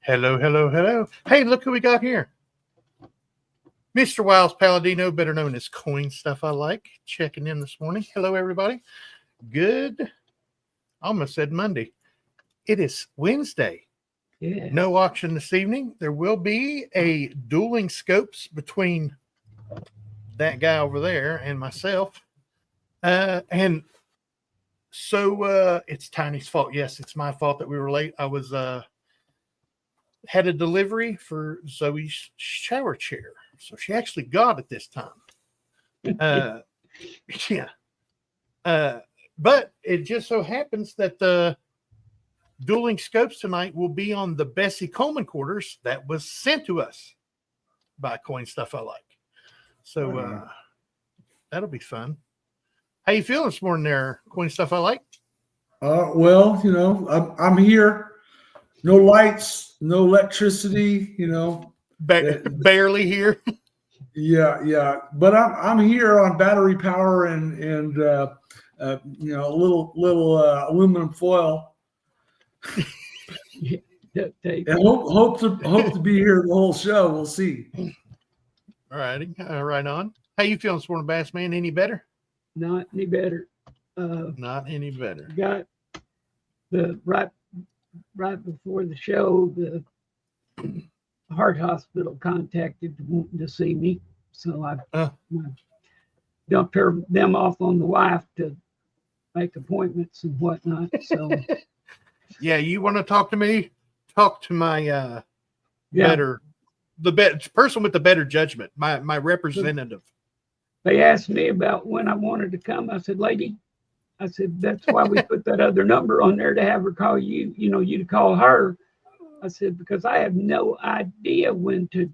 Hello, hello, hello. Hey, look who we got here. Mr. Wiles Palladino, better known as Coin Stuff I Like, checking in this morning. Hello, everybody. Good. I almost said Monday. It is Wednesday. Yeah. No auction this evening. There will be a dueling scopes between that guy over there and myself. And so it's Tiny's fault. Yes, it's my fault that we were late. I was had a delivery for Zoey's shower chair. So she actually got it this time. Yeah. But it just so happens that the dueling scopes tonight will be on the Bessie Coleman quarters that was sent to us by Coin Stuff I Like. So that'll be fun. How you feeling this morning there, Coin Stuff I Like? Well, I'm here. No lights, no electricity, Barely here. Yeah. But I'm here on battery power and a little aluminum foil. And hope to be here the whole show. We'll see. All righty. Right on. How you feeling this morning, Bass Man? Any better? Not any better. Not any better. Got the right before the show, the heart hospital contacted wanting to see me, so I dumped them off on the wife to make appointments and whatnot. So yeah, you want to talk to me? Talk to my person with the better judgment, my representative. They asked me about when I wanted to come. I said, lady, I said, that's why we put that other number on there to have her call you, you to call her. I said, because I have no idea when to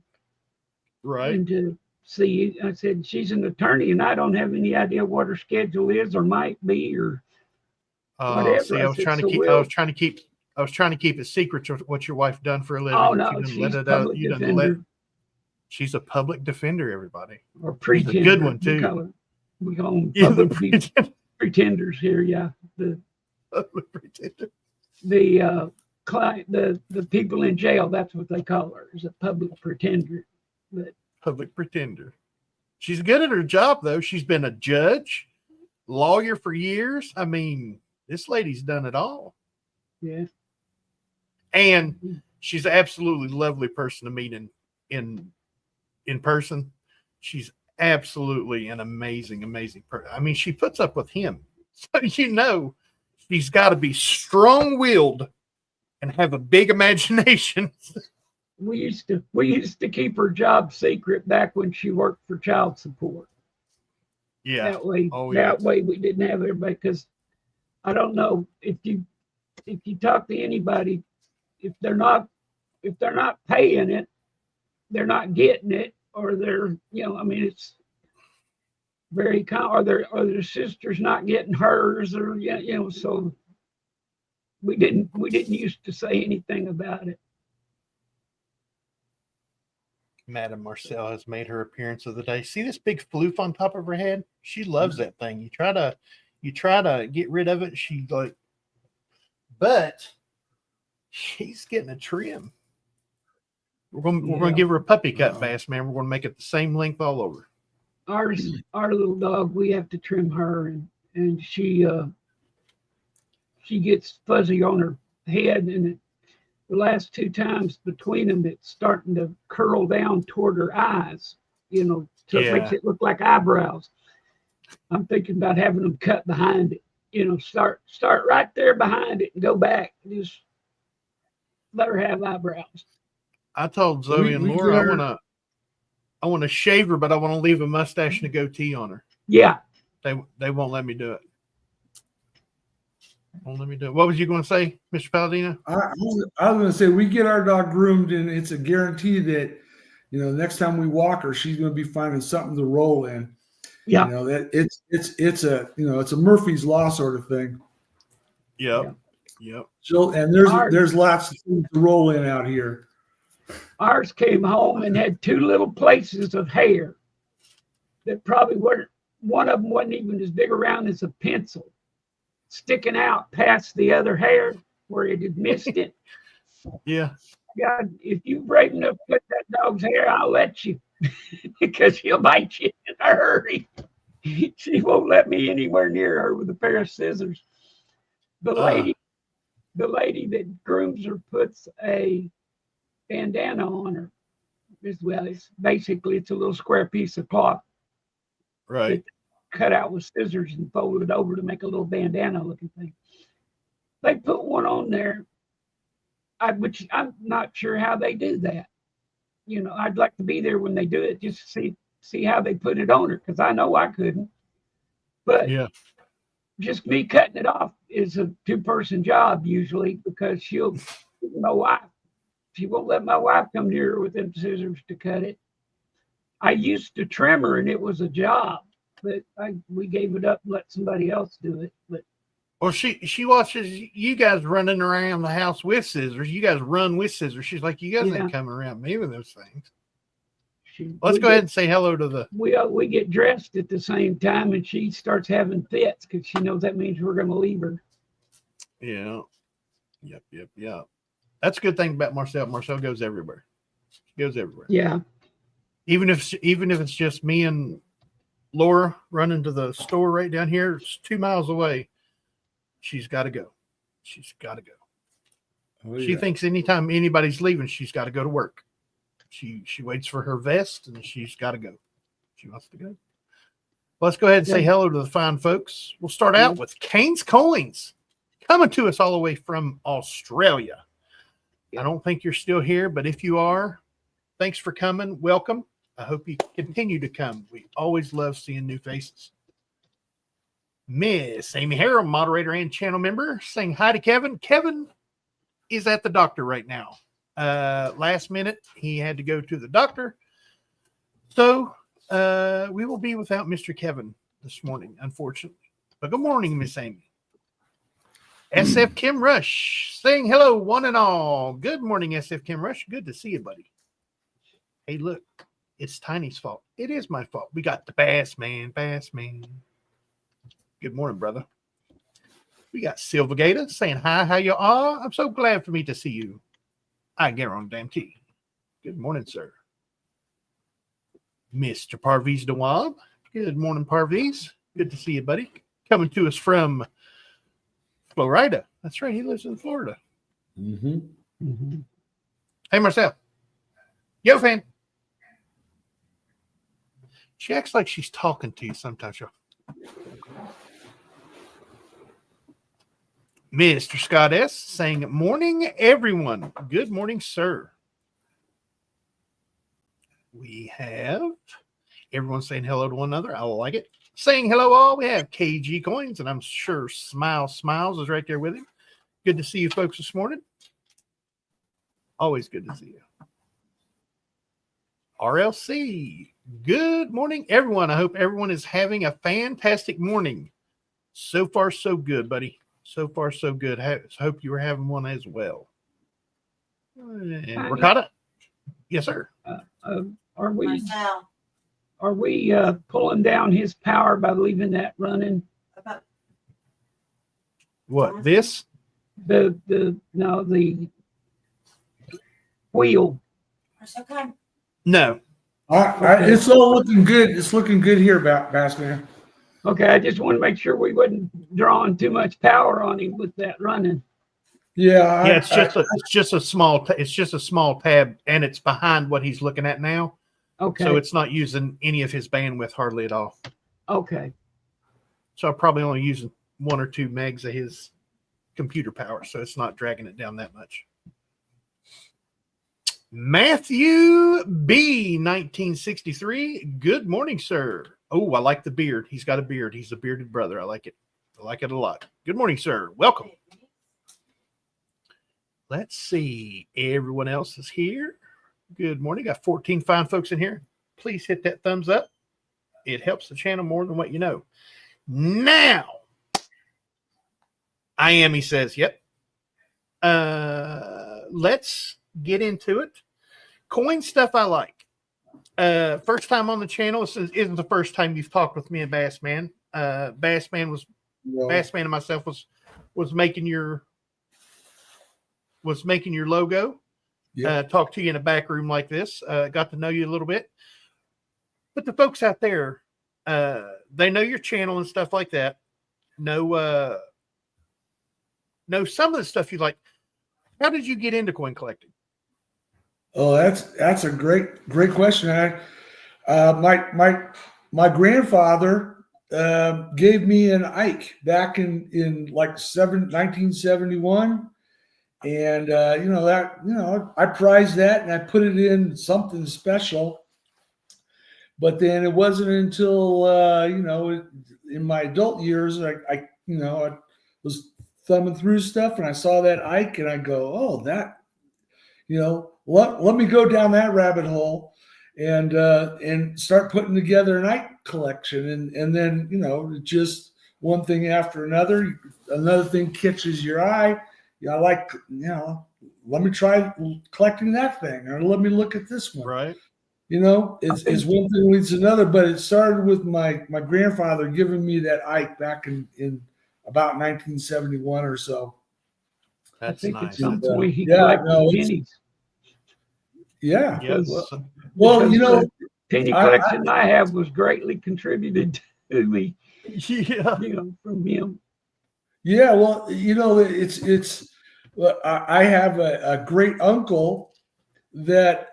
see you. I said, she's an attorney and I don't have any idea what her schedule is or might be or whatever. See, I was trying to keep it secret what your wife done for a living. Oh no, she's a public defender. She's a public defender, everybody. Or pretender. A good one too. We call them public pretenders here. Yeah, the public pretender. The client, the people in jail. That's what they call her. Is a public pretender. But public pretender. She's good at her job though. She's been a judge, lawyer for years. I mean, this lady's done it all. Yeah. And she's an absolutely lovely person to meet in person. She's absolutely an amazing person. I mean, she puts up with him. So she's got to be strong-willed and have a big imagination. We used to keep her job secret back when she worked for child support. Yeah. That way we didn't have everybody, because I don't know if you talk to anybody, if they're not paying it, they're not getting it, or they're, it's very common, or their sister's not getting hers, or, so we didn't used to say anything about it. Madam Marcel has made her appearance of the day. See this big floof on top of her head? She loves that thing. You try to get rid of it. But she's getting a trim. We're going to give her a puppy cut, Bass Man. We're going to make it the same length all over. Our little dog, we have to trim her, and she gets fuzzy on her head, and the last 2 times between them, it's starting to curl down toward her eyes, so it makes it look like eyebrows. I'm thinking about having them cut behind it, start right there behind it and go back. Just let her have eyebrows. I told Zoey and Laura I want to shave her, but I want to leave a mustache and a goatee on her. Yeah. They won't let me do it. Won't let me do it. What was you going to say, Mr. Palladino? I was going to say, we get our dog groomed, and it's a guarantee that, next time we walk her, she's going to be finding something to roll in. Yeah. That it's a Murphy's Law sort of thing. Yep. And there's lots of things to roll in out here. Ours came home and had 2 little places of hair that probably weren't, one of them wasn't even as big around as a pencil, sticking out past the other hair where it had missed it. Yeah. God, if you brave enough to cut that dog's hair, I'll let you because she'll bite you in a hurry. She won't let me anywhere near her with a pair of scissors. The lady that grooms her puts a bandana on her. Well, it's basically it's a little square piece of cloth. Right. Cut out with scissors and folded over to make a little bandana looking thing. They put one on there, which I'm not sure how they do that. You know, I'd like to be there when they do it just to see how they put it on her because I know I couldn't. But yeah, just me cutting it off is a 2-person job usually because my wife, she won't let my wife come near her with them scissors to cut it. I used to trim her and it was a job, but we gave it up and let somebody else do it. But well, she watches you guys running around the house with scissors. You guys run with scissors. She's like, you guys ain't coming around me with those things. Let's go ahead and say hello to the. We get dressed at the same time, and she starts having fits because she knows that means we're going to leave her. Yeah. Yep. That's a good thing about Marcel. Marcel goes everywhere. She goes everywhere. Yeah. Even if it's just me and Laura running to the store right down here, it's 2 miles away. She's got to go. She's got to go. Oh, yeah. She thinks anytime anybody's leaving, she's got to go to work. She waits for her vest and she's got to go. She wants to go. Let's go ahead and say hello to the fine folks. We'll start out with Kane's Coins coming to us all the way from Australia. I don't think you're still here, but if you are, thanks for coming. Welcome. I hope you continue to come. We always love seeing new faces. Miss Amy Harrell, moderator and channel member, saying hi to Kevin. Kevin is at the doctor right now. Last minute, he had to go to the doctor. So we will be without Mr. Kevin this morning, unfortunately. But good morning, Miss Amy. SF Kim Rush saying hello, one and all. Good morning, SF Kim Rush. Good to see you, buddy. Hey, look, it's Tiny's fault. It is my fault. We got the Bass Man. Good morning, brother. We got Silver Gator saying hi, how you are? I'm so glad for me to see you. I guarantee. Good morning, sir. Mr. Parviz Dawab. Good morning, Parviz. Good to see you, buddy. Coming to us from Florida. That's right. He lives in Florida. Mm-hmm. Hey, Marcel. Yo, fan. She acts like she's talking to you sometimes. Mr. Scott S. saying, morning, everyone. Good morning, sir. We have everyone saying hello to one another. I like it. Saying hello all. We have KG Coins, and I'm sure Smiles is right there with him. Good to see you folks this morning. Always good to see you. RLC. Good morning, everyone. I hope everyone is having a fantastic morning. So far, so good, buddy. So far, so good. Hope you were having one as well. And Ricotta. Yes, sir. Are we pulling down his power by leaving that running? What, this? The wheel. No. It's all looking good. It's looking good here, Bassman. Okay, I just want to make sure we wasn't drawing too much power on him with that running. Yeah, it's just a small tab, and it's behind what he's looking at now. Okay, so it's not using any of his bandwidth hardly at all. Okay, so I'm probably only using 1 or 2 megs of his computer power, so it's not dragging it down that much. Matthew B 1963. Good morning, sir. Oh, I like the beard. He's got a beard. He's a bearded brother. I like it. I like it a lot. Good morning, sir. Welcome. Let's see. Everyone else is here. Good morning. Got 14 fine folks in here. Please hit that thumbs up. It helps the channel more than what you know. Now, I am, he says, yep. Let's get into it. Coin stuff I like. First time on the channel. This isn't the first time you've talked with me and Bassman. Bassman and myself was making your logo. talk to you in a back room like this. Got to know you a little bit. But the folks out there, they know your channel and stuff like that. Know some of the stuff you like. How did you get into coin collecting? Oh, that's a great question. My grandfather gave me an Ike back in like 1971, and I prized that and I put it in something special. But then it wasn't until in my adult years I was thumbing through stuff and I saw that Ike and I go, oh, that, let me go down that rabbit hole and start putting together an Ike collection. And then, just one thing after another thing catches your eye. Let me try collecting that thing, or let me look at this one. Right. It's one thing leads to another, but it started with my grandfather giving me that Ike back in about 1971 or so. That's I think nice. at some point he collected pennies. Yeah. Yes. Well, the penny collection I have was greatly contributed to me. Yeah. From him. Yeah. Well, it's. I have a great uncle that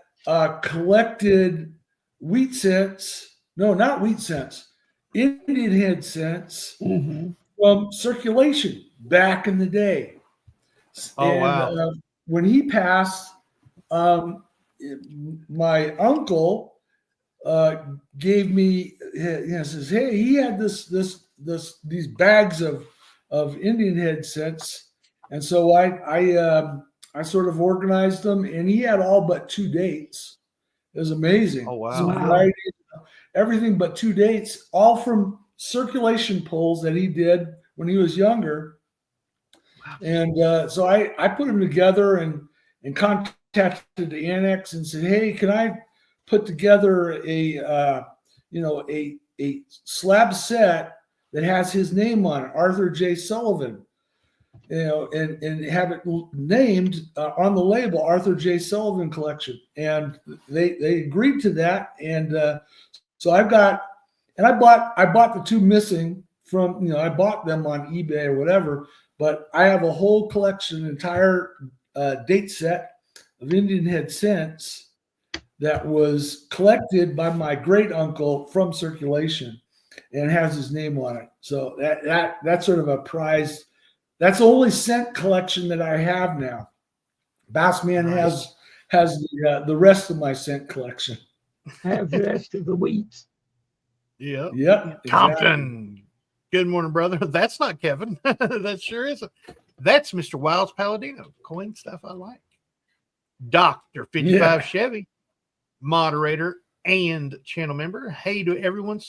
collected wheat cents. No, not wheat cents. Indian head cents from circulation back in the day. Oh, wow. When he passed, my uncle gave me, says, hey, he had these bags of Indian head cents, and so I sort of organized them, and he had all but 2 dates. It was amazing. Oh, wow. Some variety, everything but 2 dates, all from circulation pulls that he did when he was younger. Wow. And so I put them together and contacted the annex and said, hey, can I put together a slab set that has his name on it, Arthur J. Sullivan, and have it named on the label, Arthur J. Sullivan Collection. And they agreed to that. And so I bought the 2 missing from, I bought them on eBay or whatever, but I have a whole collection, entire date set of Indian head cents that was collected by my great uncle from circulation and has his name on it. So that's sort of a prize. That's the only cent collection that I have now. Bassman Nice. has the rest of my cent collection. Have the rest of the wheat. Yep. Exactly. Compton. Good morning, brother. That's not Kevin. That sure isn't. That's Mr. Wiles Palladino. Coin stuff I like. Dr. 55 Chevy, moderator and channel member. Hey to everyone.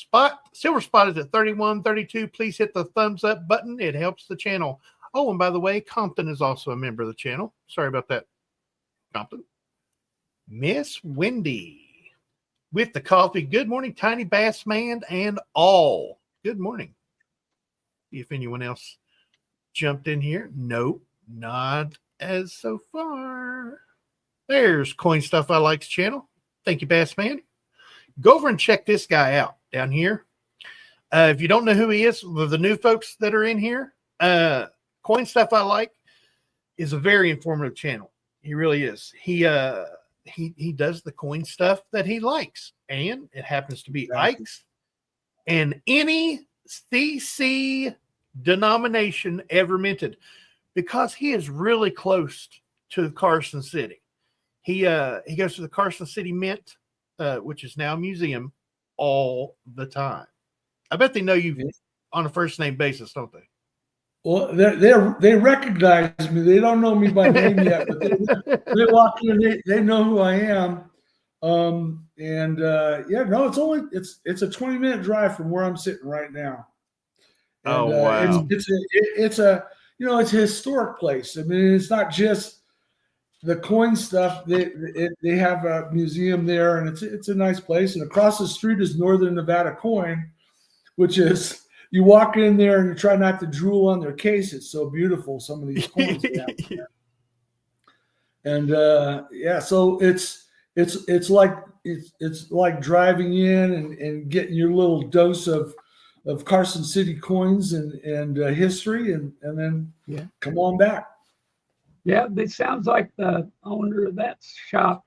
Silver spot is at 3132. Please hit the thumbs up button. It helps the channel. Oh, and by the way, Compton is also a member of the channel. Sorry about that, Compton. Miss Wendy with the coffee. Good morning, Tiny Bass Man and all. Good morning. If anyone else jumped in here. Nope, not as so far. There's Coin Stuff I Like's channel. Thank you, Bass Man. Go over and check this guy out down here. If you don't know who he is, the new folks that are in here, Coin Stuff I Like is a very informative channel. He really is. He does the coin stuff that he likes, and it happens to be Ike's and any CC denomination ever minted, because he is really close to Carson City. He goes to the Carson City Mint, which is now a museum, all the time. I bet they know you on a first name basis, don't they? Well, they recognize me. They don't know me by name yet, but they walk in, they know who I am. It's a 20-minute drive from where I'm sitting right now. And, wow! It's a historic place. I mean, it's not just the coin stuff. They have a museum there, and it's a nice place. And across the street is Northern Nevada Coin, which is, you walk in there and you try not to drool on their case. It's so beautiful, some of these coins down there. And yeah, so it's like it's like driving in and getting your little dose of Carson City coins and history, and then come on back. Yeah, it sounds like the owner of that shop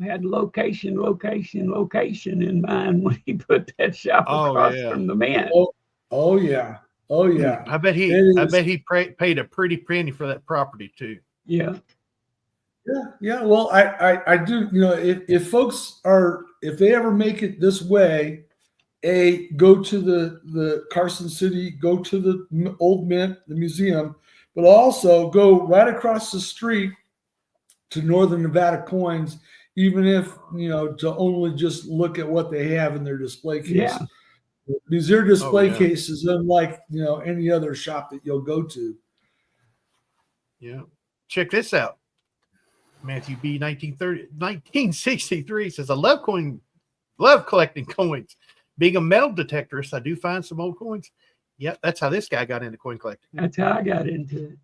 had location in mind when he put that shop across from the man. Oh yeah. I bet he paid a pretty penny for that property too. Yeah. Yeah. Well, I do. You know, if folks if they ever make it this way, go to the Carson City, go to the Old Mint, the museum, but also go right across the street to Northern Nevada Coins, even if, you know, to only just look at what they have in their display case. Yeah. Because their display case is unlike, you know, any other shop that you'll go to. Yeah. Check this out. Matthew B. 1963 says, I love collecting coins. Being a metal detectorist, I do find some old coins. Yep, that's how this guy got into coin collecting. That's how I got into it.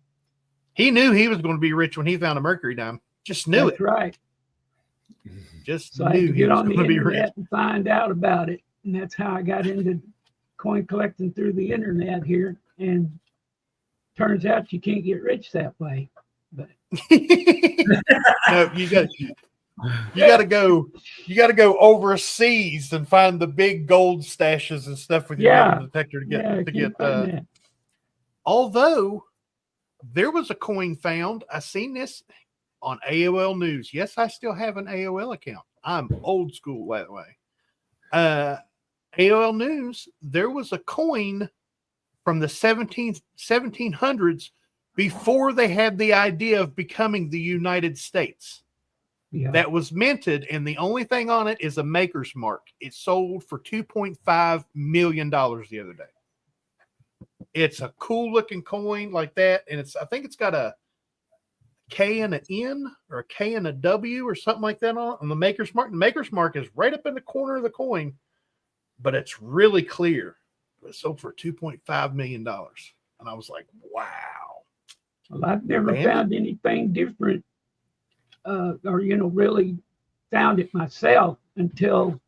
He knew he was going to be rich when he found a mercury dime. Just knew That's right. Just so knew he was going to be rich. And find out about it. And that's how I got into coin collecting through the internet here. And turns out you can't get rich that way. But no, you got to go overseas and find the big gold stashes and stuff with your metal detector to get although there was a coin found. I seen this on AOL News. Yes, I still have an AOL account. I'm old school that way. AOL News, there was a coin from the 1700s before they had the idea of becoming the United States. That was minted, and the only thing on it is a maker's mark. It sold for $2.5 million the other day. It's a cool looking coin like that, and I think it's got a K and an N or a K and a W or something like that on the maker's mark. The maker's mark is right up in the corner of the coin, but it's really clear. It sold for $2.5 million. And I was like, wow. Well, I've never found anything different or, you know, really found it myself until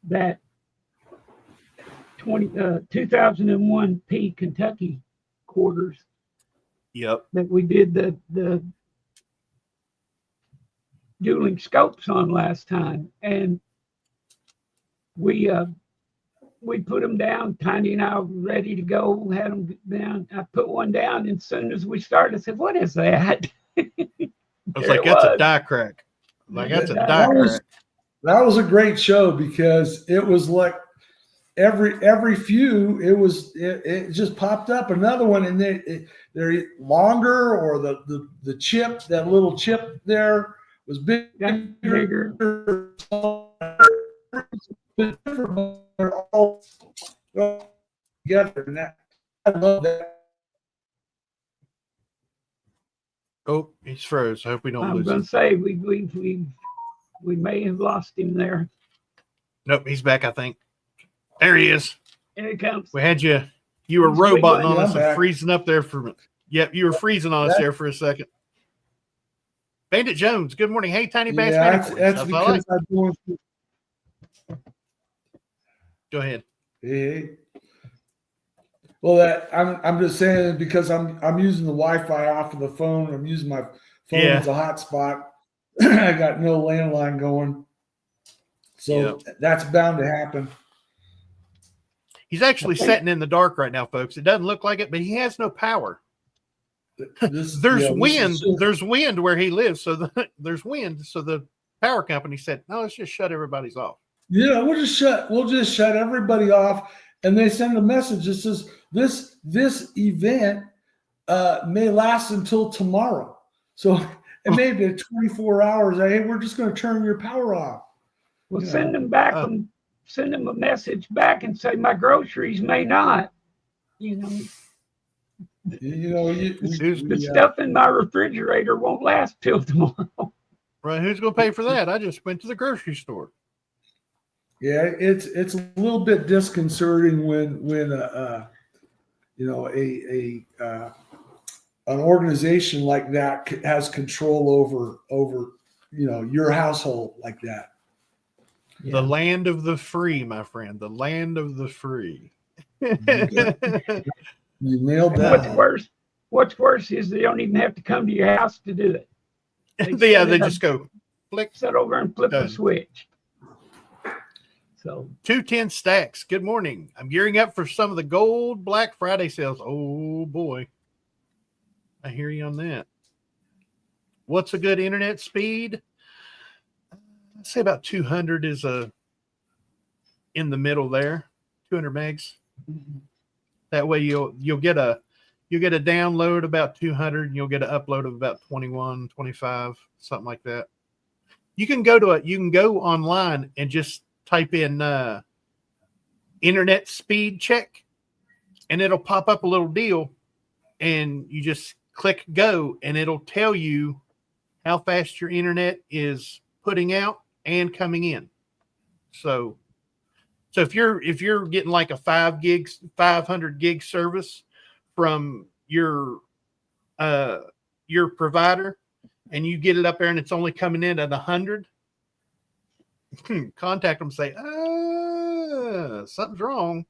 that 2001 P Kentucky quarters. Yep. That we did the dueling scopes on last time. And we put them down. Tiny and I were ready to go, had them down. I put one down, and as soon as we started, I said, what is that? I was like, that's a die crack. Like, that's a die crack. That was a great show because it was like every few, it just popped up another one, and they're longer, or the chip, that little chip there was bigger. They're all together, and I love that. Oh, he's froze. I hope we don't lose him. I'm going to say we may have lost him there. Nope, he's back, I think. There he is. Here he comes. We had you. You were roboting on us and freezing up there for. Yep, you were freezing on us there for a second. Bandit Jones, good morning. Hey, Tiny Bass. That's because I'm going through. Go ahead. Hey. Well, I'm just saying because I'm using the Wi-Fi off of the phone. I'm using my phone as a hotspot. I got no landline going, so that's bound to happen. He's actually sitting in the dark right now, folks. It doesn't look like it, but he has no power. There's wind. There's wind where he lives, so there's wind. So the power company said, "No, let's just shut everybody's off." Yeah, we'll just shut everybody off, and they send a message that says this event may last until tomorrow. So it may be 24 hours. Hey, we're just going to turn your power off. Well, send them back and send them a message back and say my groceries may not. The stuff in my refrigerator won't last till tomorrow. Right? Who's going to pay for that? I just went to the grocery store. Yeah, it's a little bit disconcerting when an organization like that has control over your household like that. The land of the free, my friend. The land of the free. You nailed that. What's worse is they don't even have to come to your house to do it. They just go flick. Sit over and flip Done. a switch. So 210 Stacks. Good morning. I'm gearing up for some of the gold Black Friday sales. Oh boy. I hear you on that. What's a good internet speed? I'd say about 200 is in the middle there. 200 megs. That way you'll get a download about 200 and you'll get an upload of about 21, 25, something like that. You can go online and just type in internet speed check and it'll pop up a little deal and you just click go and it'll tell you how fast your internet is putting out and coming in. So if you're getting like a 500 gig service from your provider and you get it up there and it's only coming in at 100, contact them and say, something's wrong.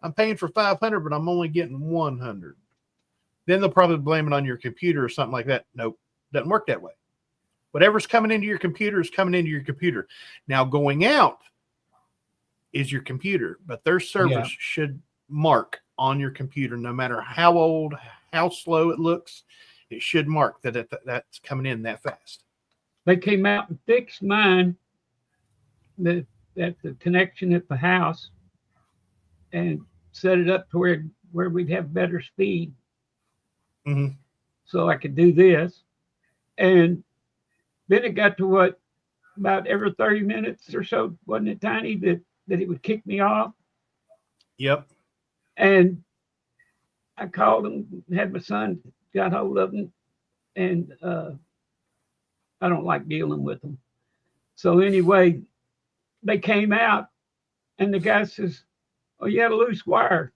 I'm paying for 500, but I'm only getting 100. Then they'll probably blame it on your computer or something like that. Nope, doesn't work that way. Whatever's coming into your computer is coming into your computer. Now going out is your computer, but their servers should mark on your computer, no matter how old, how slow it looks, it should mark that that's coming in that fast. they came out and fixed mine, the connection at the house, and set it up to where we'd have better speed. Mm-hmm. So I could do this. And then it got to about every 30 minutes or so, wasn't it, Tiny, that it would kick me off? Yep. And I called him, had my son got hold of him, and I don't like dealing with them. So anyway, they came out, and the guy says, "Oh, you had a loose wire."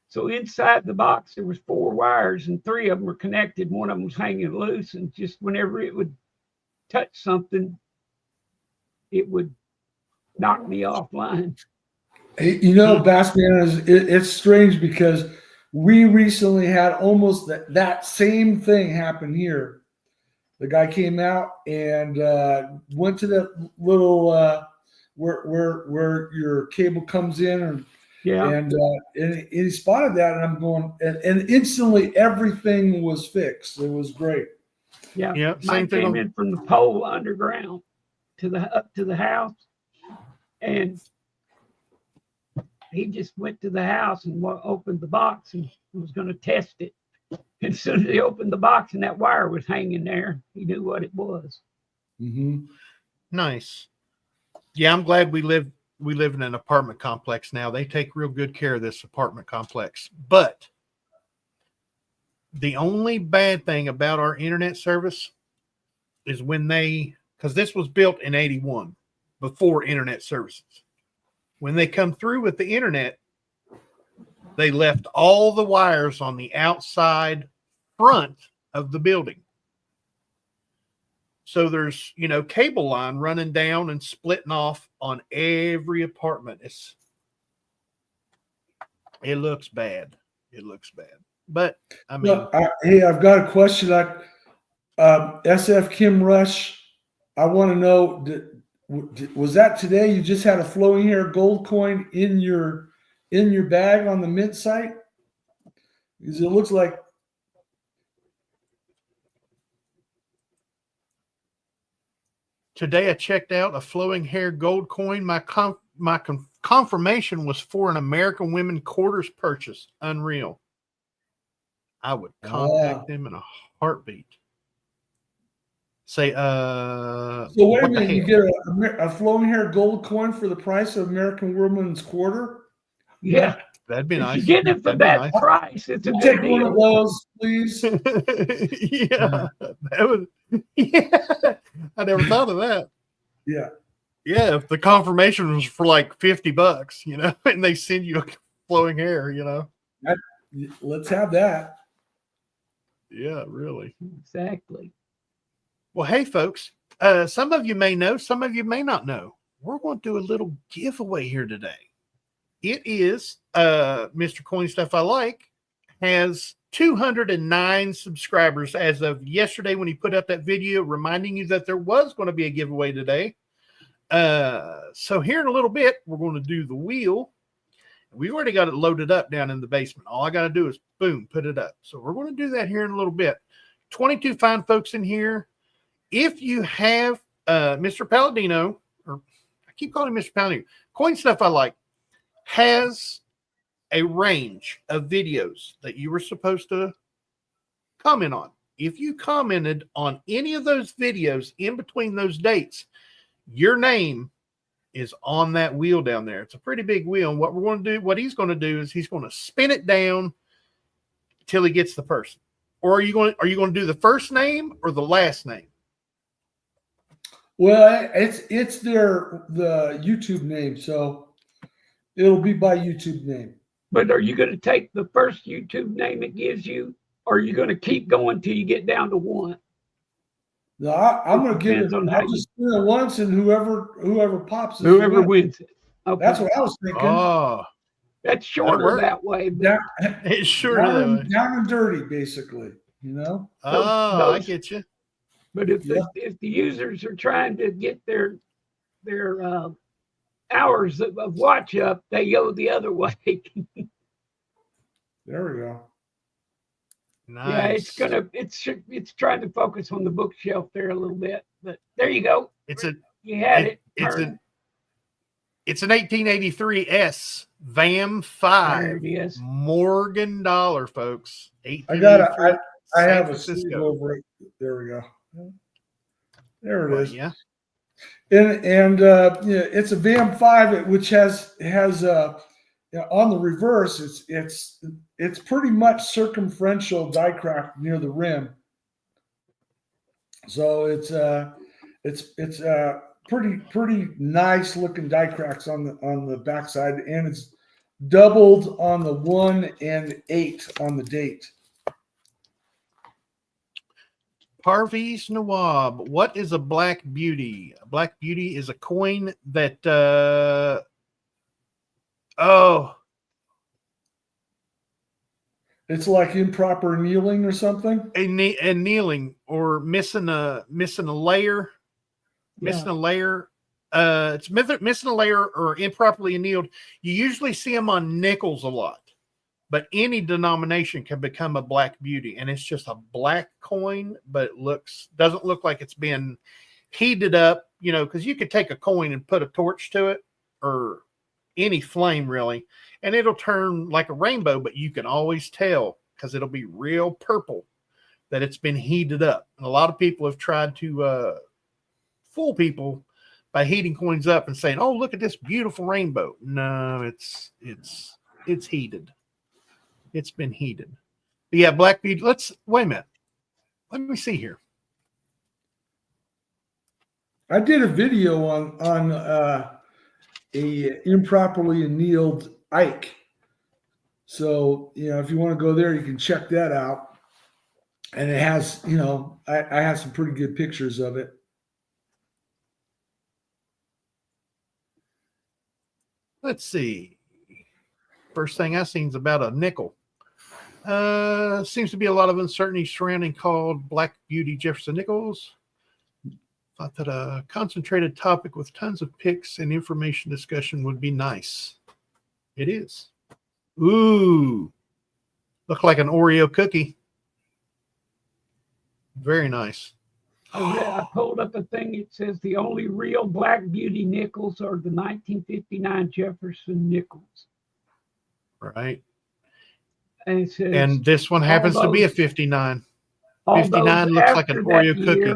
So inside the box, there was 4 wires, and 3 of them were connected. One of them was hanging loose, and just whenever it would touch something, it would knock me offline. Hey, Bassman, it's strange because we recently had almost that same thing happen here. The guy came out and went to that little where your cable comes in, and he spotted that, and I'm going, and instantly everything was fixed. It was great. Yeah, yep. Mine came in from the pole underground up to the house, and he just went to the house and opened the box and was going to test it. And as soon as he opened the box and that wire was hanging there, he knew what it was. Mm-hmm. Nice. Yeah, I'm glad we live in an apartment complex now. They take real good care of this apartment complex. But the only bad thing about our internet service is because this was built in 81, before internet services. When they come through with the internet, they left all the wires on the outside front of the building. So there's, cable line running down and splitting off on every apartment. It looks bad. It looks bad. But I mean, hey, I've got a question. SF Kim Rush, I want to know, was that today? You just had a flowing hair gold coin in your bag on the mint site? Because it looks like. Today I checked out a flowing hair gold coin. My confirmation was for an American Women quarters purchase. Unreal. I would contact them in a heartbeat. Say, so wait a minute, you get a flowing hair gold coin for the price of American Woman's quarter? Yeah. That'd be nice. If you get it for that price, it's a good Take deal. one of those, please. Yeah. I never thought of that. Yeah. Yeah, if the confirmation was for like $50, and they send you a flowing hair, let's have that. Yeah, really. Exactly. Well, hey, folks, some of you may know, some of you may not know. We're going to do a little giveaway here today. It is Mr. Coin Stuff I Like has 209 subscribers as of yesterday when he put up that video reminding you that there was going to be a giveaway today. So here in a little bit, we're going to do the wheel. We've already got it loaded up down in the basement. All I got to do is, boom, put it up. So we're going to do that here in a little bit. 22 fine folks in here. If you have Mr. Palladino, or I keep calling him Mr. Palladino, Coin Stuff I Like has a range of videos that you were supposed to comment on. If you commented on any of those videos in between those dates, your name is on that wheel down there. It's a pretty big wheel. And what we're going to do, what he's going to do is he's going to spin it down till he gets the person. Or are you going to do the first name or the last name? Well, it's the YouTube name, so it'll be by YouTube name. But are you going to take the first YouTube name it gives you, or are you going to keep going till you get down to one? No, I'm going to give it. I'll just spin it once, and whoever pops, whoever wins it. Okay. That's what I was thinking. Oh, that's shorter that way. But it's shorter that way. Down and dirty, basically. You know. Oh, I get you. But if the users are trying to get their hours of watch up, they go the other way. There we go. Nice. Yeah, it's trying to focus on the bookshelf there a little bit, but there you go. You had it. It's an 1883 S VAM 5 There it is. Morgan dollar, folks. I have a Cisco over it. There we go. There it is. Yeah. And it's a VAM 5, which has on the reverse, it's pretty much circumferential die craft near the rim. So it's pretty nice looking die cracks on the backside, and it's doubled on the 1 and 8 on the date. Parviz Nawab, what is a Black Beauty? A Black Beauty is a coin that it's like improper kneeling or something. And kneeling or missing a layer. Missing a layer. It's missing a layer or improperly annealed. You usually see them on nickels a lot, but any denomination can become a Black Beauty, and it's just a black coin, but it doesn't look like it's been heated up, because you could take a coin and put a torch to it or any flame really, and it'll turn like a rainbow, but you can always tell because it'll be real purple that it's been heated up. And a lot of people have tried to fool people by heating coins up and saying, "Oh, look at this beautiful rainbow." No, it's heated. It's been heated. But yeah, Black Beauty. Wait a minute. Let me see here. I did a video on a improperly annealed Ike. So, if you want to go there, you can check that out. And it has, I have some pretty good pictures of it. Let's see. First thing I seen is about a nickel. Seems to be a lot of uncertainty surrounding called Black Beauty Jefferson nickels. Thought that a concentrated topic with tons of pics and information discussion would be nice. It is. Ooh. Look like an Oreo cookie. Very nice. I pulled up a thing. It says the only real Black Beauty nickels are the 1959 Jefferson nickels. Right. And it says, and this one happens to be a 59. 59 looks like an Oreo cookie.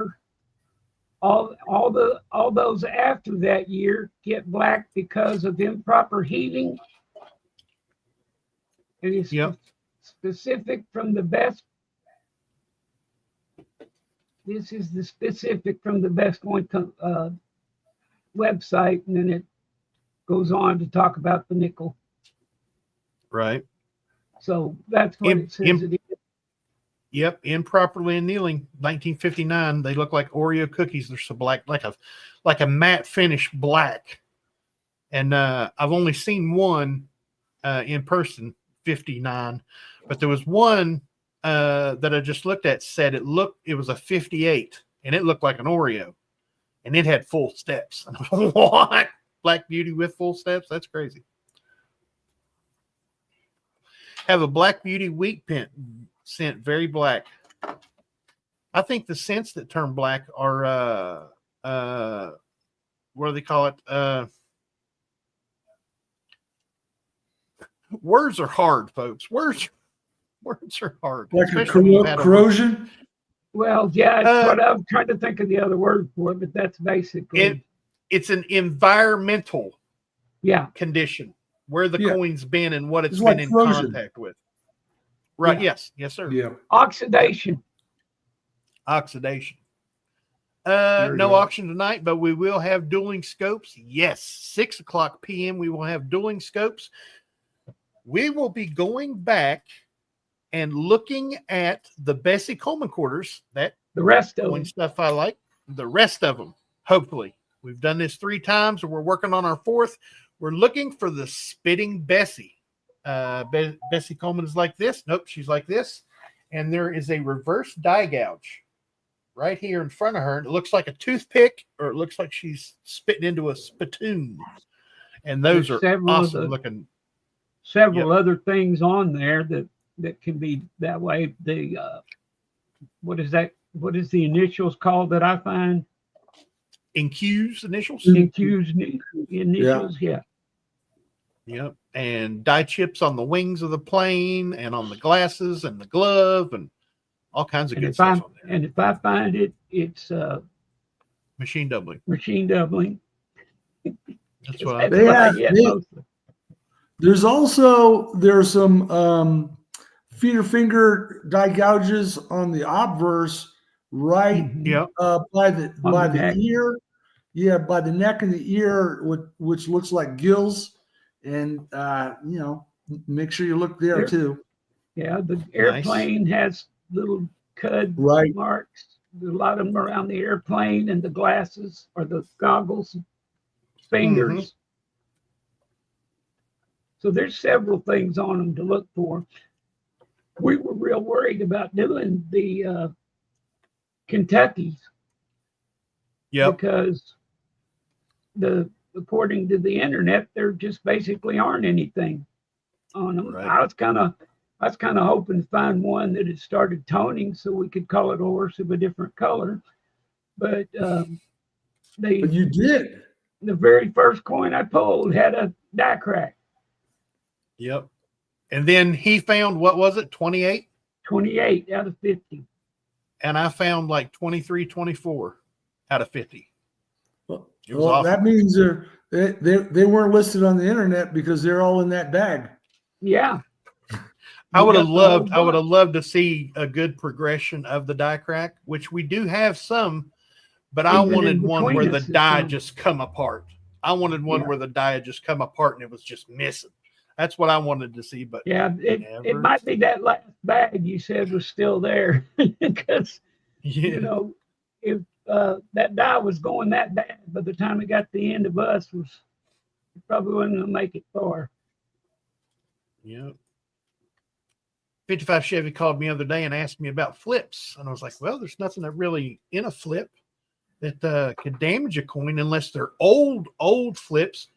All those after that year get black because of improper heating. It is specific from the best. This is the specific from the best coin website, and then it goes on to talk about the nickel. Right. So that's what it says it is. Yep, improperly annealing, 1959. They look like Oreo cookies. They're so black, like a matte finish black. And I've only seen one in person, 59, but there was one that I just looked at said it was a 58, and it looked like an Oreo, and it had full steps. And I was like, what? Black Beauty with full steps? That's crazy. Have a Black Beauty wheat scent, very black. I think the scents that turn black are what do they call it? Words are hard, folks. Words are hard. Like a corrosion. Well, yeah, that's what I'm trying to think of the other word for it, but that's basically it's an environmental condition where the coin's been and what it's been like in corrosion. Contact with. Right. Yeah. Yes, sir. Yeah. Oxidation. No auction tonight, but we will have dueling scopes. Yes, 6:00 p.m. we will have dueling scopes. We will be going back and looking at the Bessie Coleman quarters. That the rest of them stuff I like. The rest of them. Hopefully, we've done this 3 times, and we're working on our 4th. We're looking for the spitting Bessie. Bessie Coleman is like this. Nope, she's like this, and there is a reverse die gouge right here in front of her. And it looks like a toothpick, or it looks like she's spitting into a spittoon. And those are awesome looking. Several other things on there that can be that way. The what is that? What is the initials called that I find? NQ's initials. NQ's initials. Yeah. Yep. And die chips on the wings of the plane and on the glasses and the glove and all kinds of good stuff on there. And if I find it, it's machine doubling. Machine doubling. That's what There's some feeder finger die gouges on the obverse right by the ear. Yeah, by the neck and the ear, which looks like gills. And make sure you look there too. Yeah, the airplane has little cud marks. There's a lot of them around the airplane and the glasses or the goggles, fingers. Mm-hmm. So there's several things on them to look for. We were real worried about doing the Kentuckys. Yeah. Because according to the internet, there just basically aren't anything on them. Right. I was kind of hoping to find one that had started toning so we could call it a horse of a different color. But but you did. The very first coin I pulled had a die crack. Yep. And then he found, what was it, 28? 28 out of 50. And I found like 23, 24 out of 50. Well, that means they weren't listed on the internet because they're all in that bag. Yeah. I would have loved to see a good progression of the die crack, which we do have some, but I wanted one where the die just come apart. I wanted one where the die had just come apart and it was just missing. That's what I wanted to see, but it might be that last bag you said was still there because if that die was going that bad, by the time it got to the end of us, it probably wasn't going to make it far. Yep. 55 Chevy called me the other day and asked me about flips, and I was like, "Well, there's nothing that really in a flip that could damage a coin unless they're old flips,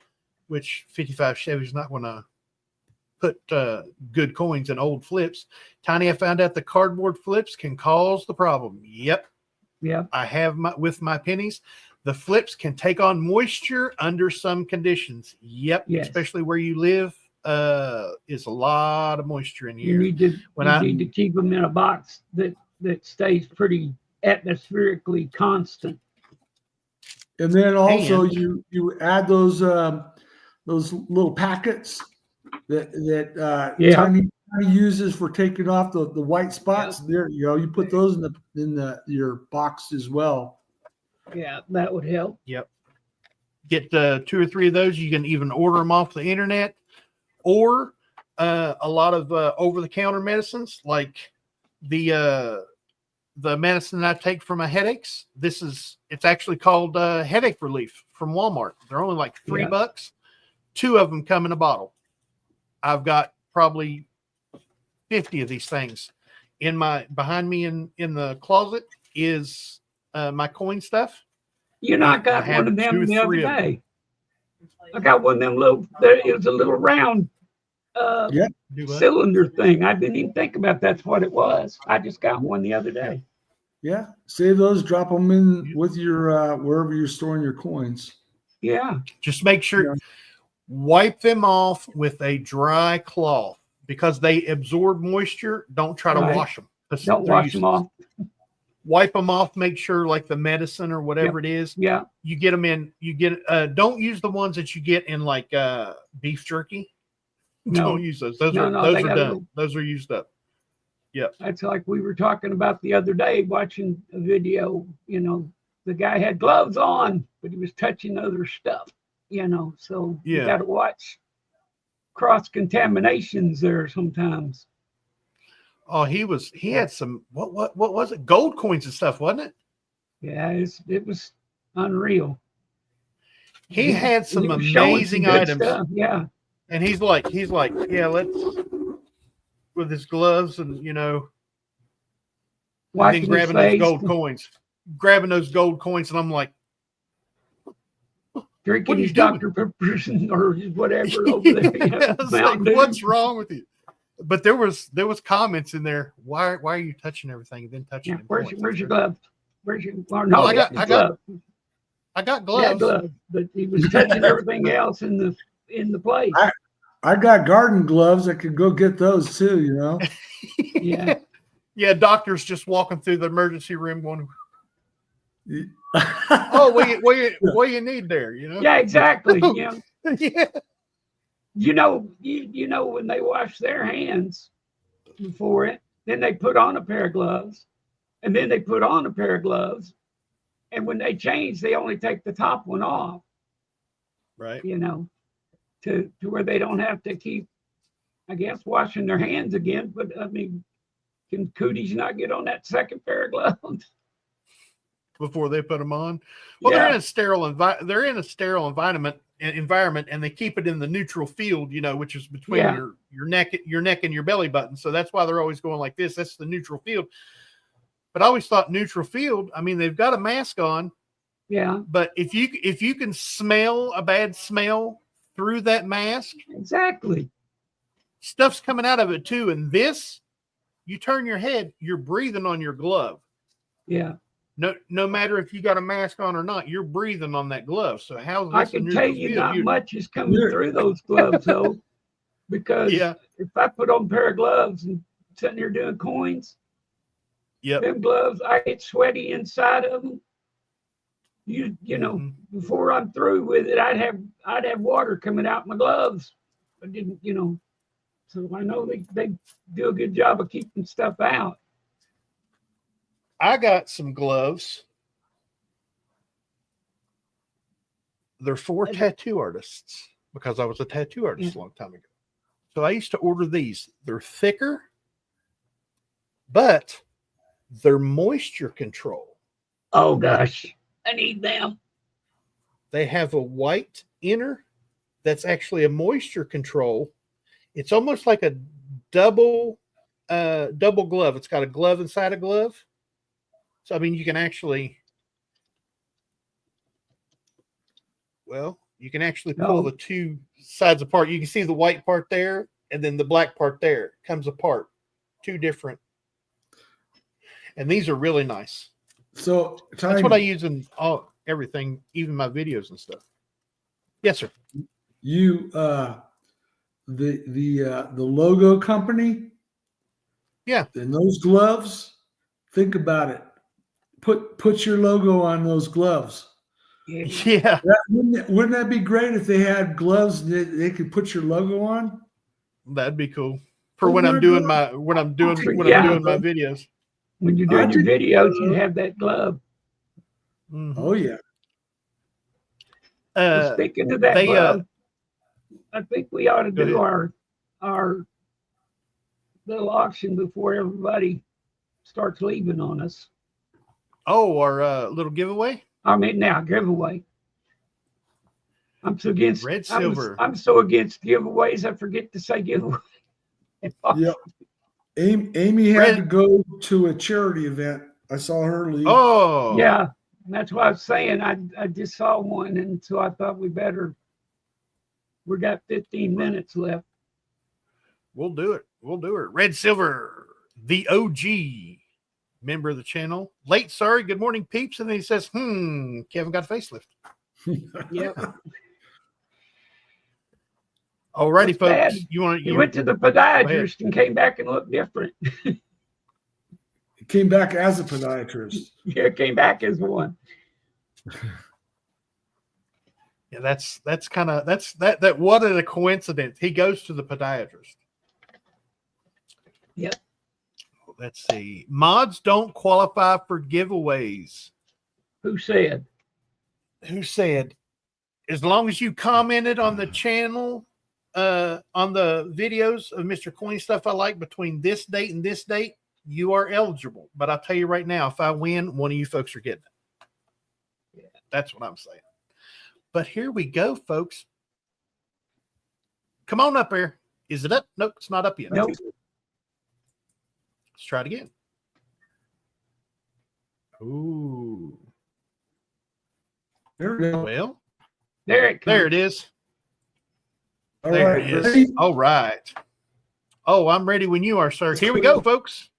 which 55 Chevy's not going to put good coins in old flips." Tiny, I found out the cardboard flips can cause the problem. Yep. Yeah. I have with my pennies. The flips can take on moisture under some conditions. Yep. Yes. Especially where you live, is a lot of moisture in here. You need to keep them in a box that stays pretty atmospherically constant. And then also you add those little packets that Tiny uses for taking off the white spots. Yeah. There you go. You put those in your box as well. Yeah, that would help. Yep. Get 2 or 3 of those. You can even order them off the internet, or a lot of over-the-counter medicines, like the medicine I take for my headaches. It's actually called headache relief from Walmart. They're only like $3. 2 of them come in a bottle. I've got probably 50 of these things behind me in the closet is my coin stuff. You know, I got one of them the other day. I got one of them it was a little round cylinder thing. I didn't even think about that's what it was. I just got one the other day. Yeah. Save those, drop them in with your wherever you're storing your coins. Yeah. Just make sure wipe them off with a dry cloth because they absorb moisture. Don't try to wash them. Don't wash them off. Wipe them off. Make sure, like the medicine or whatever it is. Yeah. You get them in. Don't use the ones that you get in like beef jerky. No. Don't use those. Those are done. Those are used up. Yeah. That's like we were talking about the other day watching a video. You know, the guy had gloves on, but he was touching other stuff. You know, so you got to watch cross contaminations there sometimes. Oh, he had some what was it? Gold coins and stuff, wasn't it? Yeah, it was unreal. He had some amazing items. Stuff. Yeah. And he's like, yeah, let's with his gloves and and then grabbing those gold coins, and I'm like, drinking his Dr. Peppers or whatever over there. Like, what's wrong with you? But there was comments in there. Why are you touching everything and then touching? Where's your glove? Where's your? No, I got gloves. Yeah, gloves. But he was touching everything else in the place. I got garden gloves. I could go get those too. Yeah. Yeah. Doctors just walking through the emergency room going, "Oh, what you need there?" Yeah, exactly. Yeah. Yeah. You know when they wash their hands before it, then they put on a pair of gloves, and then they put on a pair of gloves, and when they change, they only take the top one off. Right. To where they don't have to keep, I guess, washing their hands again. But I mean, can cooties not get on that second pair of gloves before they put them on? Well, they're in a sterile environment, and they keep it in the neutral field, which is between your neck and your belly button. So that's why they're always going like this. That's the neutral field. But I always thought neutral field, I mean, they've got a mask on. Yeah. But if you can smell a bad smell through that mask, exactly, stuff's coming out of it too. And this, you turn your head, you're breathing on your glove. Yeah. No matter if you got a mask on or not, you're breathing on that glove. So how's this? I can tell you not much is coming through those gloves though, because if I put on a pair of gloves and sitting here doing coins, them gloves, I get sweaty inside of them. Before I'm through with it, I'd have water coming out my gloves. I didn't, so I know they do a good job of keeping stuff out. I got some gloves. They're for tattoo artists because I was a tattoo artist a long time ago. So I used to order these. They're thicker, but they're moisture control. Oh gosh, I need them. They have a white inner that's actually a moisture control. It's almost like a double glove. It's got a glove inside a glove. So, I mean, you can actually pull the two sides apart. You can see the white part there, and then the black part there comes apart. Two different. And these are really nice. So that's what I use in everything, even my videos and stuff. Yes, sir. You, the logo company. Yeah. And those gloves, think about it. Put your logo on those gloves. Yeah. Wouldn't that be great if they had gloves that they could put your logo on? That'd be cool for when I'm doing my videos. When you're doing your videos, you have that glove. Mm-hmm. Oh yeah. Speaking of that glove, I think we ought to do our our little auction before everybody starts leaving on us. Oh, our little giveaway. I mean, now giveaway. I'm so against Red silver. I'm so against giveaways. I forget to say giveaway. Yep. Amy had Red- to go to a charity event. I saw her leave. Oh, Yeah, that's what I was saying. I just saw one, and so I thought we got 15 minutes left. we'll do it. We'll do it. Red silver, the OG member of the channel. Late, sorry. Good morning, peeps. And then he says, Kevin got a facelift. Yep. Alrighty, That's folks. bad. You want He went to the podiatrist and came back and looked different. He came back as a podiatrist. Yeah, came back as one. Yeah, that's that. What a coincidence. He goes to the podiatrist. Yep. Let's see. Mods don't qualify for giveaways. Who said? Who said? As long as you commented on the channel, on the videos of Mr. Coin Stuff I Like between this date and this date, you are eligible. But I'll tell you right now, if I win, one of you folks are getting it. Yeah, that's what I'm saying. But here we go, folks. Come on up here. Is it up? Nope, it's not up yet. Nope. Let's try it again. Ooh. There we go. Well, There it comes. there it is. All There right, it is. ready? All right. Oh, I'm ready when you are, sir. Here we go, folks.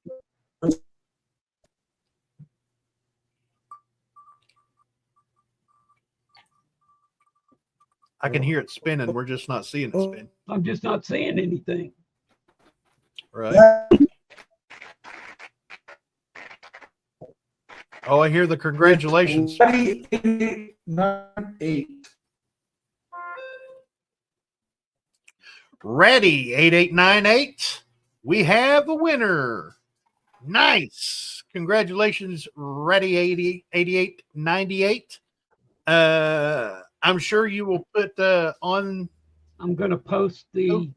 I can hear it spinning. We're just not seeing it spin. I'm just not saying anything. Right. Oh, I hear the congratulations. 8898. Ready, 8898. We have a winner. Nice. Congratulations, Ready 8898. I'm sure you will put on. I'm going to post the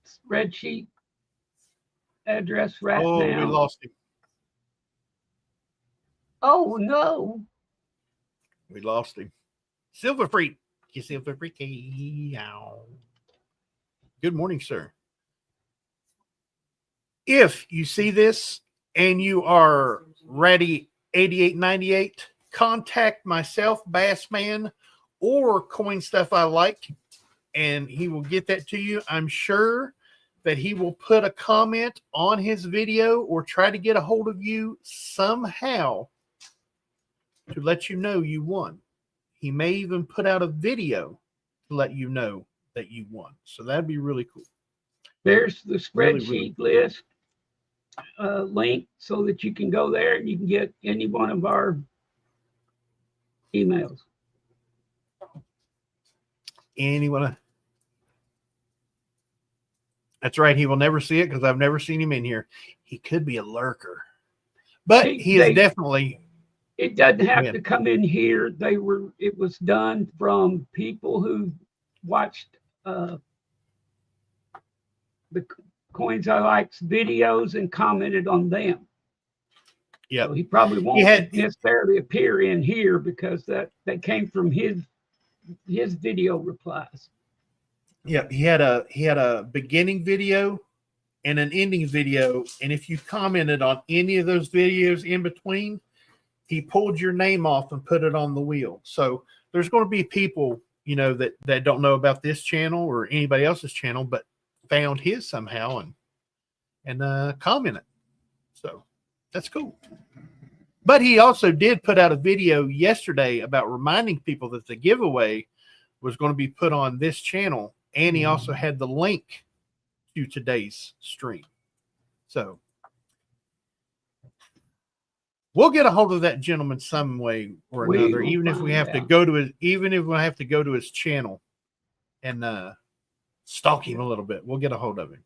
spreadsheet address right Oh, now. we lost him. Oh, no. We lost him. Silver Freak. You Silver Freaky. Ow. Good morning, sir. If you see this and you are Ready 8898, contact myself, Bassman, or Coin Stuff I Like, and he will get that to you. I'm sure that he will put a comment on his video or try to get a hold of you somehow to let you know you won. He may even put out a video to let you know that you won. So that'd be really cool. There's the spreadsheet Really. list link so that you can go there and you can get any one of our emails. Anyone? That's right. He will never see it because I've never seen him in here. He could be a lurker, but he is definitely. It doesn't have to come in here. It was done from people who watched the Coins I Like's videos and commented on them. Yeah, so he probably won't necessarily appear in here because that came from his video replies. Yeah, he had a beginning video and an ending video, and if you commented on any of those videos in between, he pulled your name off and put it on the wheel. So there's going to be people, that don't know about this channel or anybody else's channel, but found his somehow and commented. So that's cool. But he also did put out a video yesterday about reminding people that the giveaway was going to be put on this channel. And he also had the link to today's stream. So we'll get a hold of that gentleman some way or another, even if we have to go to his channel and stalk him a little bit. We'll get a hold of him.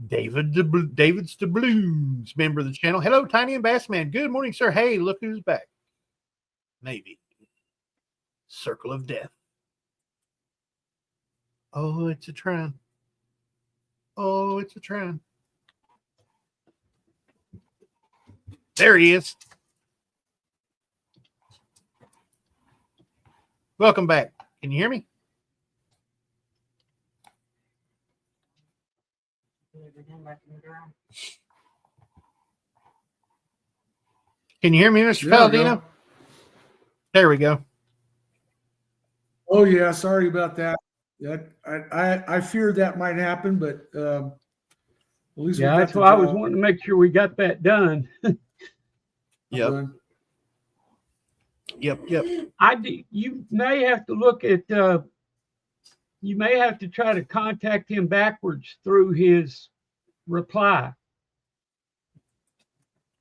David's Doubloons, member of the channel. Hello, Tiny and Bassman. Good morning, sir. Hey, look who's back. Maybe. Circle of Death. Oh, it's a trend. Oh, it's a trying. There he is. Welcome back. Can you hear me? Can you hear me, Mr. There we Palladino? go. There we go. Oh yeah, sorry about that. Yeah, I feared that might happen, but at least Yeah, we got that's the why I was job wanting to make sure we got that done. Yep. done. Yep. You may have to look at. You may have to try to contact him backwards through his reply.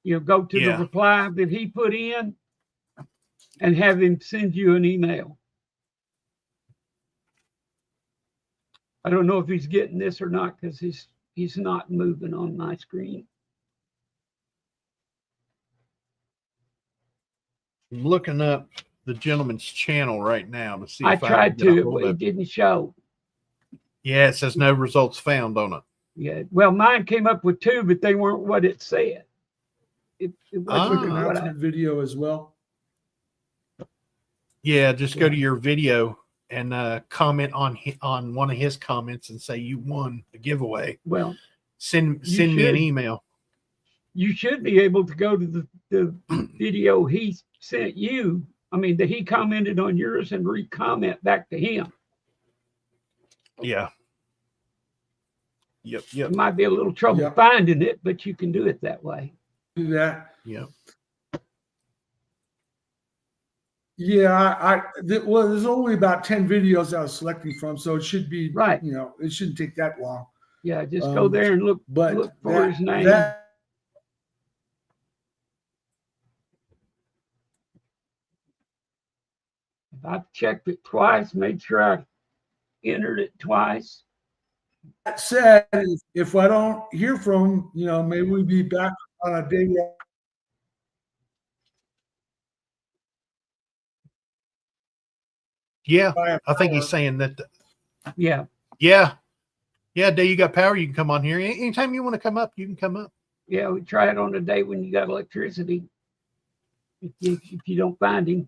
You know, go to the Yeah. reply that he put in, and have him send you an email. I don't know if he's getting this or not because he's not moving on my screen. I'm looking up the gentleman's channel right now to see I if I tried can get a to, hold but it of it. didn't show. Yeah, it says no results found on it. Yeah, well, mine came up with 2, but they weren't what it said. It Quick wasn't what I. announcement video as well. Yeah, just go to your video and comment on one of his comments and say you won the giveaway. Well, Send You me an should. email. you should be able to go to the video he sent you. I mean, that he commented on yours and re-comment back to him. Yeah. Yep. It might be a little trouble Yep. finding it, but you can do it that way. Do that. Yep. Yeah, well, there's only about 10 videos I was selecting from, so it should be Right. You know, it shouldn't take that long. Yeah, just go there and look But for his name. I've checked it twice, made sure I entered it twice. That said, if I don't hear from, maybe we'll be back on a day. Yeah. I think he's saying that. Yeah. Yeah. Day you got power, you can come on here. Anytime you want to come up, you can come up. Yeah, we try it on a day when you got electricity. If you don't find him.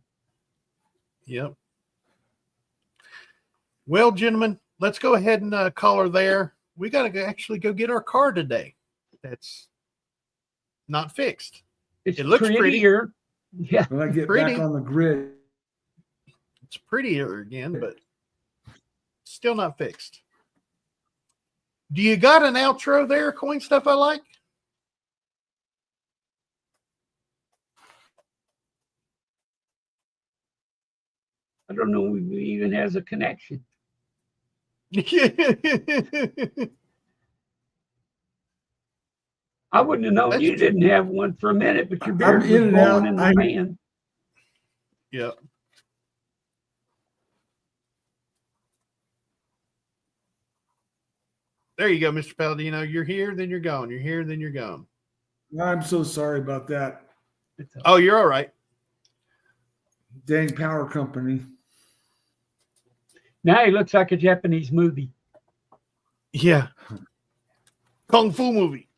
Yep. Well, gentlemen, let's go ahead and call her there. We got to actually go get our car today. That's not fixed. It looks prettier. Yeah. When I get Pretty. back on the grid. It's prettier again, but still not fixed. Do you got an outro there, Coin Stuff I Like? I don't know if he even has a connection. I wouldn't have known you didn't have one for a minute, but your beard was in and out. blowing in the fan. Yeah. There you go, Mr. Palladino. You're here, then you're gone. You're here, then you're gone. I'm so sorry about that. Oh, you're all right. Dang power company. Now he looks like a Japanese movie. Yeah. Kung Fu movie.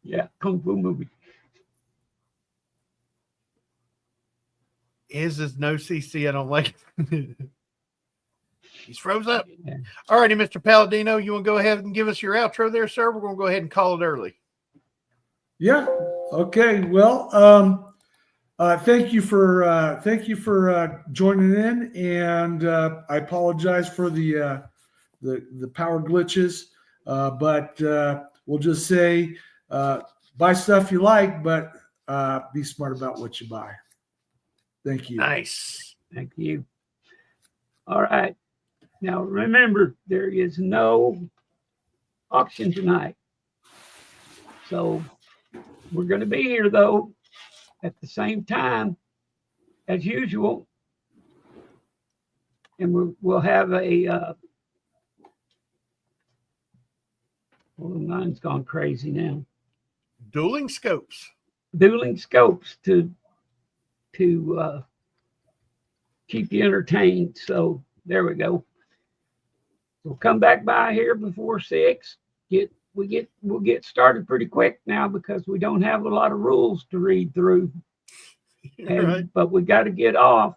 Yeah, Kung Fu movie. His is no CC. I don't like it. He's froze up. Yeah. All righty, Mr. Palladino, you want to go ahead and give us your outro there, sir? We're going to go ahead and call it early. Yeah. Okay. Well, thank you for joining in, and I apologize for the power glitches, but we'll just say buy stuff you like, but be smart about what you buy. Thank you. Nice. Thank you. All right. Now remember, there is no auction tonight. So we're going to be here though at the same time as usual. And we'll have a well, mine's gone crazy now. Dueling scopes. Dueling scopes to keep you entertained. So there we go. We'll come back by here before 6 we'll get started pretty quick now because we don't have a lot of rules to read through. Right. But we got to get off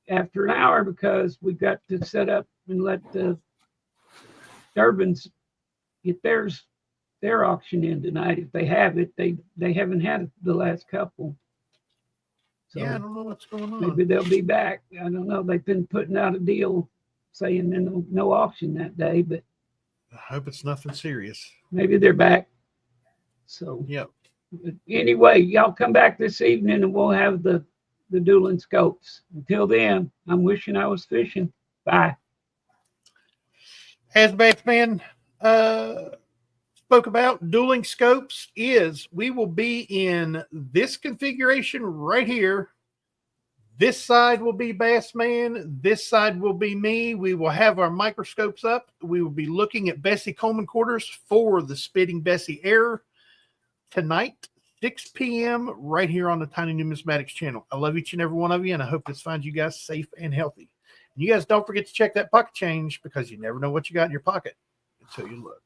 after an hour because we got to set up and let the Durbans get their auction in tonight. If they have it, they haven't had it the last couple. So Yeah, I don't know what's going on. maybe they'll be back. I don't know. They've been putting out a deal saying no auction that day, but I hope it's nothing serious. maybe they're back. So Yep. but anyway, y'all come back this evening and we'll have the dueling scopes. Until then, I'm wishing I was fishing. Bye. As Batsman spoke about, dueling scopes we will be in this configuration right here. This side will be Bassman. This side will be me. We will have our microscopes up. We will be looking at Bessie Coleman quarters for the Spitting Bessie error tonight, 6 p.m. right here on the Tiny Numismatics channel. I love each and every one of you, and I hope this finds you guys safe and healthy. And you guys don't forget to check that pocket change because you never know what you got in your pocket until you look.